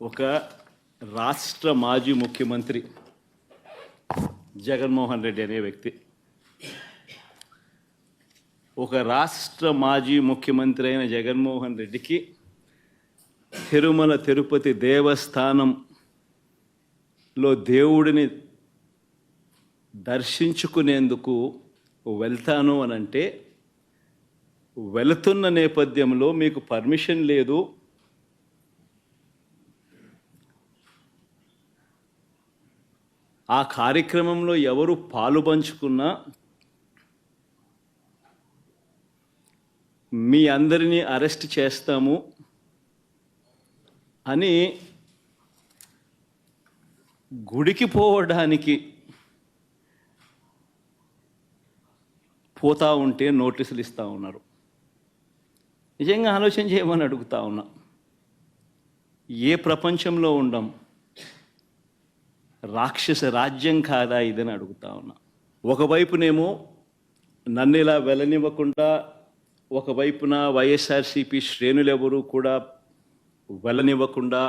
ఒక రాష్ట్ర మాజీ ముఖ్యమంత్రి జగన్మోహన్ రెడ్డి అనే వ్యక్తి ఒక రాష్ట్ర మాజీ ముఖ్యమంత్రి అయిన జగన్మోహన్ రెడ్డికి తిరుమల తిరుపతి దేవస్థానంలో దేవుడిని దర్శించుకునేందుకు వెళ్తాను అనంటే వెళుతున్న నేపథ్యంలో మీకు పర్మిషన్ లేదు, ఆ కార్యక్రమంలో ఎవరు పాలుపంచుకున్నా మీ అందరినీ అరెస్ట్ చేస్తాము అని గుడికి పోవడానికి పోతా ఉంటే నోటీసులు ఇస్తూ ఉన్నారు. నిజంగా ఆలోచన చేయమని అడుగుతా ఉన్నా. ఏ ప్రపంచంలో ఉండం? రాక్షస రాజ్యం కాదా ఇదని అడుగుతా ఉన్నా. ఒకవైపునేమో నన్ను ఇలా వెళ్ళనివ్వకుండా, ఒకవైపున వైఎస్ఆర్సీపీ శ్రేణులు ఎవరు కూడా వెళ్ళనివ్వకుండా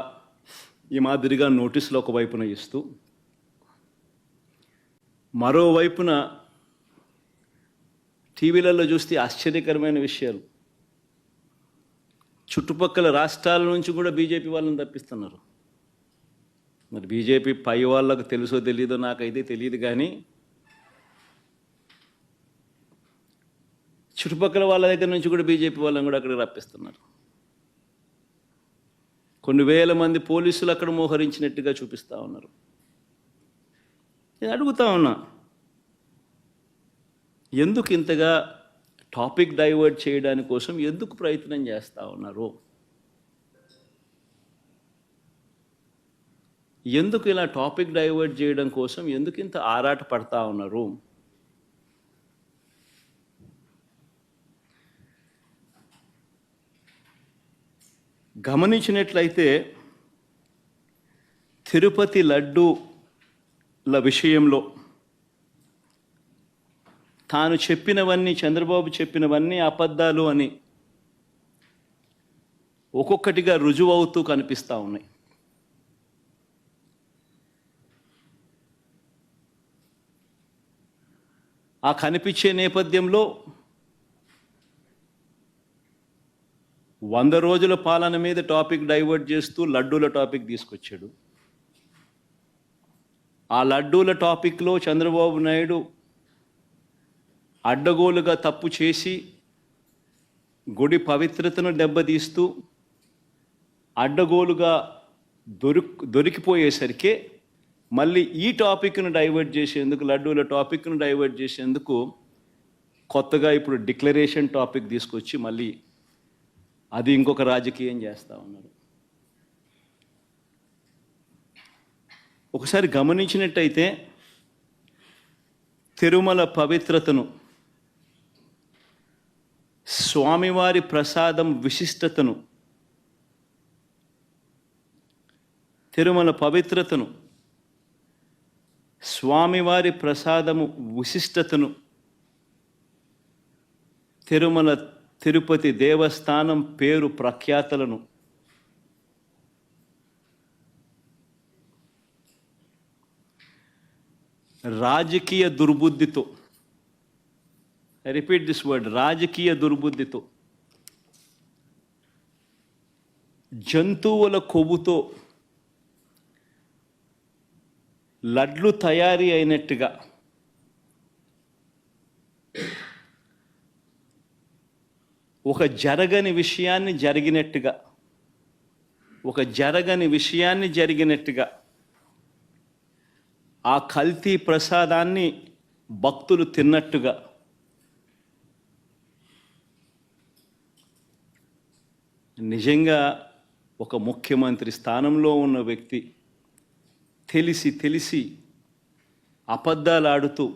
ఈ మాదిరిగా నోటీసులు ఒకవైపున ఇస్తూ, మరోవైపున టీవీలలో చూస్తే ఆశ్చర్యకరమైన విషయాలు, చుట్టుపక్కల రాష్ట్రాల నుంచి కూడా బీజేపీ వాళ్ళని తప్పిస్తున్నారు. మరి బీజేపీ పై వాళ్ళకు తెలుసో తెలీదో నాకైతే తెలియదు, కానీ చుట్టుపక్కల వాళ్ళ దగ్గర నుంచి కూడా బీజేపీ వాళ్ళని కూడా అక్కడికి రప్పిస్తున్నారు. కొన్ని వేల మంది పోలీసులు అక్కడ మోహరించినట్టుగా చూపిస్తూ ఉన్నారు. నేను అడుగుతా ఉన్నా, ఎందుకు ఇంతగా టాపిక్ డైవర్ట్ చేయడానికి కోసం ఎందుకు ప్రయత్నం చేస్తూ ఉన్నారు? ఎందుకు ఇలా టాపిక్ డైవర్ట్ చేయడం కోసం ఎందుకు ఇంత ఆరాట పడతా ఉన్నారు? గమనించినట్లయితే తిరుపతి లడ్డూల విషయంలో తాను చెప్పినవన్నీ, చంద్రబాబు చెప్పినవన్నీ అబద్ధాలు అని ఒక్కొక్కటిగా రుజువవుతూ కనిపిస్తూ ఉన్నాయి. ఆ కనిపించే నేపథ్యంలో 100 రోజుల పాలన మీద టాపిక్ డైవర్ట్ చేస్తూ లడ్డూల టాపిక్ తీసుకొచ్చాడు. ఆ లడ్డూల టాపిక్లో చంద్రబాబు నాయుడు అడ్డగోలుగా తప్పు చేసి గుడి పవిత్రతను దెబ్బతీస్తూ అడ్డగోలుగా దొరికిపోయేసరికి మళ్ళీ ఈ టాపిక్ను డైవర్ట్ చేసేందుకు, లడ్డూల టాపిక్ను డైవర్ట్ చేసేందుకు కొత్తగా ఇప్పుడు డిక్లరేషన్ టాపిక్ తీసుకొచ్చి మళ్ళీ అది ఇంకొక రాజకీయం చేస్తూ ఉన్నారు. ఒకసారి గమనించినట్టయితే తిరుమల పవిత్రతను, స్వామివారి ప్రసాదం విశిష్టతను, తిరుమల పవిత్రతను, స్వామివారి ప్రసాదము విశిష్టతను, తిరుమల తిరుపతి దేవస్థానం పేరు ప్రఖ్యాతలను రాజకీయ దుర్బుద్ధితో, ఐ రిపీట్ దిస్ వర్డ్, రాజకీయ దుర్బుద్ధితో, జంతువుల కొవ్వుతో లడ్లు తయారీ అయినట్టుగా ఒక జరగని విషయాన్ని జరిగినట్టుగా ఆ కల్తీ ప్రసాదాన్ని భక్తులు తిన్నట్టుగా నిజంగా ఒక ముఖ్యమంత్రి స్థానంలో ఉన్న వ్యక్తి తెలిసి అబద్ధాలు ఆడుతూ,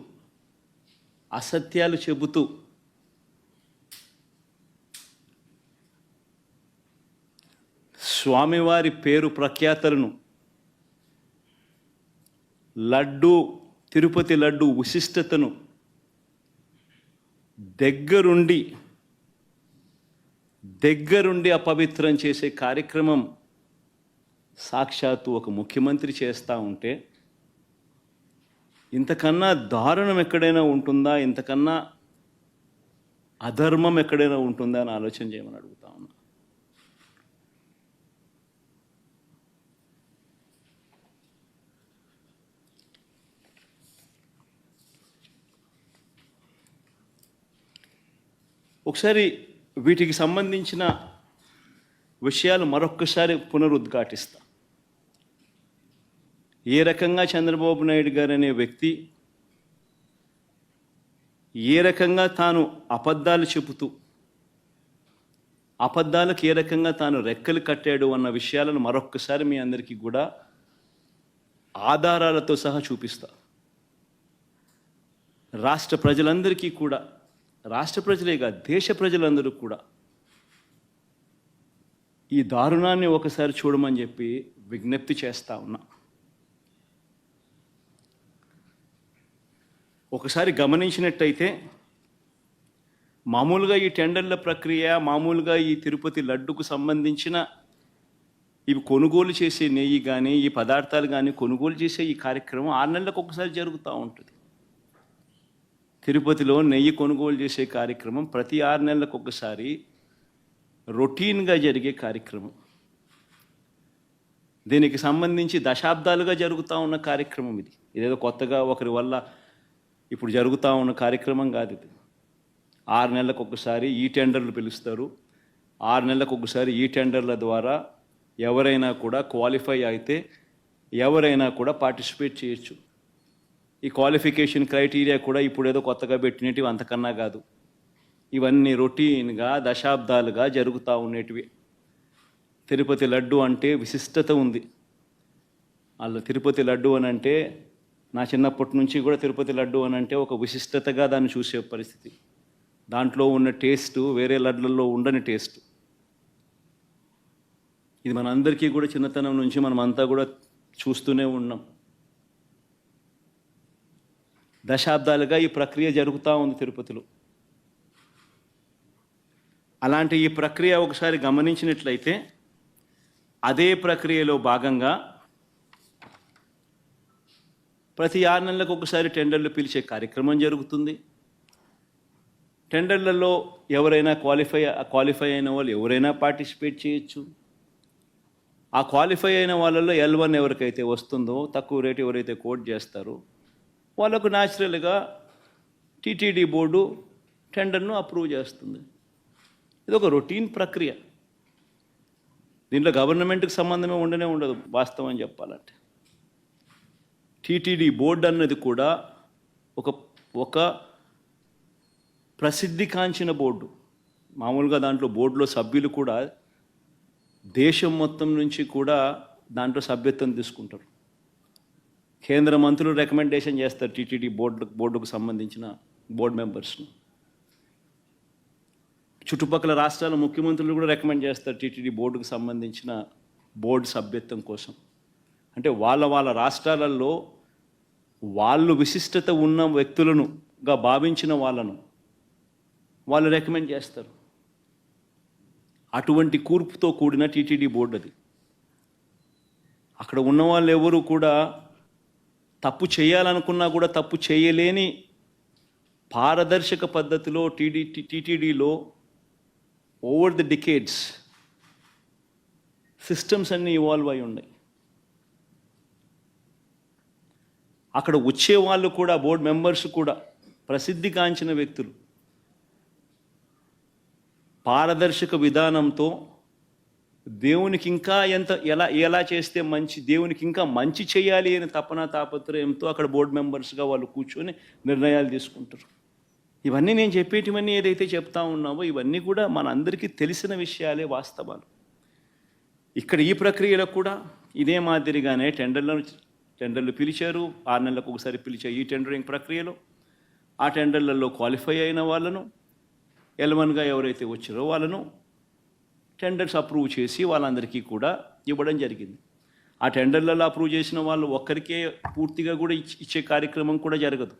అసత్యాలు చెబుతూ స్వామివారి పేరు ప్రఖ్యాతలను, తిరుపతి లడ్డు విశిష్టతను దగ్గరుండి అపవిత్రం చేసే కార్యక్రమం సాక్షాత్తు ఒక ముఖ్యమంత్రి చేస్తూ ఉంటే ఇంతకన్నా దారుణం ఎక్కడైనా ఉంటుందా, ఇంతకన్నా అధర్మం ఎక్కడైనా ఉంటుందా అని ఆలోచన చేయమని అడుగుతా ఉన్నా. ఒకసారి వీటికి సంబంధించిన విషయాలు మరొక్కసారి పునరుద్ఘాటిస్తా. ఏ రకంగా చంద్రబాబు నాయుడు గారు అనే వ్యక్తి ఏ రకంగా తాను అబద్ధాలు చెబుతూ అబద్ధాలకు ఏ రకంగా తాను రెక్కలు కట్టాడు అన్న విషయాలను మరొక్కసారి మీ అందరికీ కూడా ఆధారాలతో సహా చూపిస్తా. రాష్ట్ర ప్రజలందరికీ కూడా, రాష్ట్ర ప్రజలేగా దేశ ప్రజలందరూ కూడా ఈ దారుణాన్ని ఒకసారి చూడమని చెప్పి విజ్ఞప్తి చేస్తా ఉన్నా. ఒకసారి గమనించినట్టయితే మామూలుగా ఈ టెండర్ల ప్రక్రియ, మామూలుగా ఈ తిరుపతి లడ్డుకు సంబంధించిన ఇవి కొనుగోలు చేసే నెయ్యి కానీ, ఈ పదార్థాలు కానీ కొనుగోలు చేసే ఈ కార్యక్రమం 6 నెలలకు ఒకసారి జరుగుతూ ఉంటుంది. తిరుపతిలో నెయ్యి కొనుగోలు చేసే కార్యక్రమం ప్రతి 6 నెలలకు ఒకసారి రొటీన్గా జరిగే కార్యక్రమం. దీనికి సంబంధించి దశాబ్దాలుగా జరుగుతూ ఉన్న కార్యక్రమం ఇది. ఇదేదో కొత్తగా ఒకరి వల్ల ఇప్పుడు జరుగుతూ ఉన్న కార్యక్రమం కాదు ఇది. 6 నెలలకు ఒకసారి ఈ టెండర్లు పిలుస్తారు. 6 నెలలకు ఒకసారి ఈ టెండర్ల ద్వారా ఎవరైనా కూడా క్వాలిఫై అయితే ఎవరైనా కూడా పార్టిసిపేట్ చేయొచ్చు. ఈ క్వాలిఫికేషన్ క్రైటీరియా కూడా ఇప్పుడు ఏదో కొత్తగా పెట్టినవి అంతకన్నా కాదు. ఇవన్నీ రొటీన్గా దశాబ్దాలుగా జరుగుతూ ఉండేటివి. తిరుపతి లడ్డు అంటే విశిష్టత ఉంది. అలా తిరుపతి లడ్డు అని అంటే నా చిన్నప్పటి నుంచి కూడా తిరుపతి లడ్డు అని అంటే ఒక విశిష్టతగా దాన్ని చూసే పరిస్థితి. దాంట్లో ఉన్న టేస్టు వేరే లడ్లలో ఉండని టేస్ట్. ఇది మనందరికీ కూడా చిన్నతనం నుంచి మనమంతా కూడా చూస్తూనే ఉన్నాం. దశాబ్దాలుగా ఈ ప్రక్రియ జరుగుతూ ఉంది తిరుపతిలో. అలాంటి ఈ ప్రక్రియ ఒకసారి గమనించినట్లయితే అదే ప్రక్రియలో భాగంగా ప్రతి 6 నెలలకు ఒకసారి టెండర్లు పిలిచే కార్యక్రమం జరుగుతుంది. టెండర్లలో ఎవరైనా క్వాలిఫై అయిన వాళ్ళు ఎవరైనా పార్టిసిపేట్ చేయొచ్చు. ఆ క్వాలిఫై అయిన వాళ్ళల్లో L1 ఎవరికైతే వస్తుందో, తక్కువ రేటు ఎవరైతే కోట్ చేస్తారో వాళ్ళకు న్యాచురల్గా టీటీడీ బోర్డు టెండర్ను అప్రూవ్ చేస్తుంది. ఇది ఒక రొటీన్ ప్రక్రియ. దీంట్లో గవర్నమెంట్కి సంబంధమే ఉండదు వాస్తవం చెప్పాలంటే. టీటీడీ బోర్డు అన్నది కూడా ఒక ప్రసిద్ధికాంచిన బోర్డు. మామూలుగా దాంట్లో బోర్డులో సభ్యులు కూడా దేశం మొత్తం నుంచి కూడా దాంట్లో సభ్యత్వం తీసుకుంటారు. కేంద్ర మంత్రులు రికమెండేషన్ చేస్తారు టీటీడీ బోర్డుకు సంబంధించిన బోర్డు మెంబర్స్ను. చుట్టుపక్కల రాష్ట్రాల ముఖ్యమంత్రులు కూడా రికమెండ్ చేస్తారు టీటీడీ బోర్డుకు సంబంధించిన బోర్డు సభ్యత్వం కోసం. అంటే వాళ్ళ రాష్ట్రాలలో వాళ్ళు విశిష్టత ఉన్న వ్యక్తులనుగా భావించిన వాళ్ళు రికమెండ్ చేస్తారు. అటువంటి కూర్పుతో కూడిన టీటీడీ బోర్డు అది. అక్కడ ఉన్న వాళ్ళు ఎవరు కూడా తప్పు చేయాలనుకున్నా కూడా తప్పు చేయలేని పారదర్శక పద్ధతిలో టీటీడీలో ఓవర్ ది డికేడ్స్ సిస్టమ్స్ అన్నీ ఇవాల్వ్ అయి ఉన్నాయి. అక్కడ వచ్చే వాళ్ళు కూడా బోర్డు మెంబర్స్ కూడా ప్రసిద్ధిగాంచిన వ్యక్తులు. పారదర్శక విధానంతో దేవునికి ఇంకా ఎలా చేస్తే దేవునికి ఇంకా మంచి చేయాలి అని తాపత్రయంతో అక్కడ బోర్డు మెంబర్స్గా వాళ్ళు కూర్చొని నిర్ణయాలు తీసుకుంటారు. ఇవన్నీ నేను చెప్పేటివన్నీ ఏదైతే చెప్తా ఉన్నామో ఇవన్నీ కూడా మనందరికీ తెలిసిన విషయాలే, వాస్తవాలు. ఇక్కడ ఈ ప్రక్రియలో కూడా ఇదే మాదిరిగానే టెండర్లు పిలిచారు. 6 నెలలకు ఒకసారి పిలిచే ఈ టెండరింగ్ ప్రక్రియలో ఆ టెండర్లలో క్వాలిఫై అయిన వాళ్ళను L1గా ఎవరైతే వచ్చారో వాళ్ళను టెండర్స్ అప్రూవ్ చేసి వాళ్ళందరికీ కూడా ఇవ్వడం జరిగింది. ఆ టెండర్లలో అప్రూవ్ చేసిన వాళ్ళు ఒక్కరికే పూర్తిగా కూడా ఇచ్చే కార్యక్రమం కూడా జరగదు.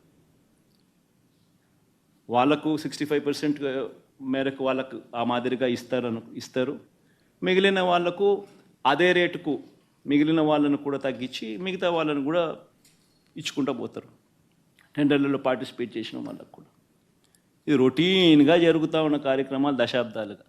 వాళ్ళకు 65% మేరకు వాళ్ళకు ఆ మాదిరిగా ఇస్తారు. మిగిలిన వాళ్లకు అదే రేటుకు మిగిలిన వాళ్ళను కూడా తగ్గించి మిగతా వాళ్ళను కూడా ఇచ్చుకుంటూ పోతారు టెండర్లలో పార్టిసిపేట్ చేసిన వాళ్ళకు కూడా. ఇది రొటీన్గా జరుగుతూ ఉన్న కార్యక్రమాలు దశాబ్దాలుగా.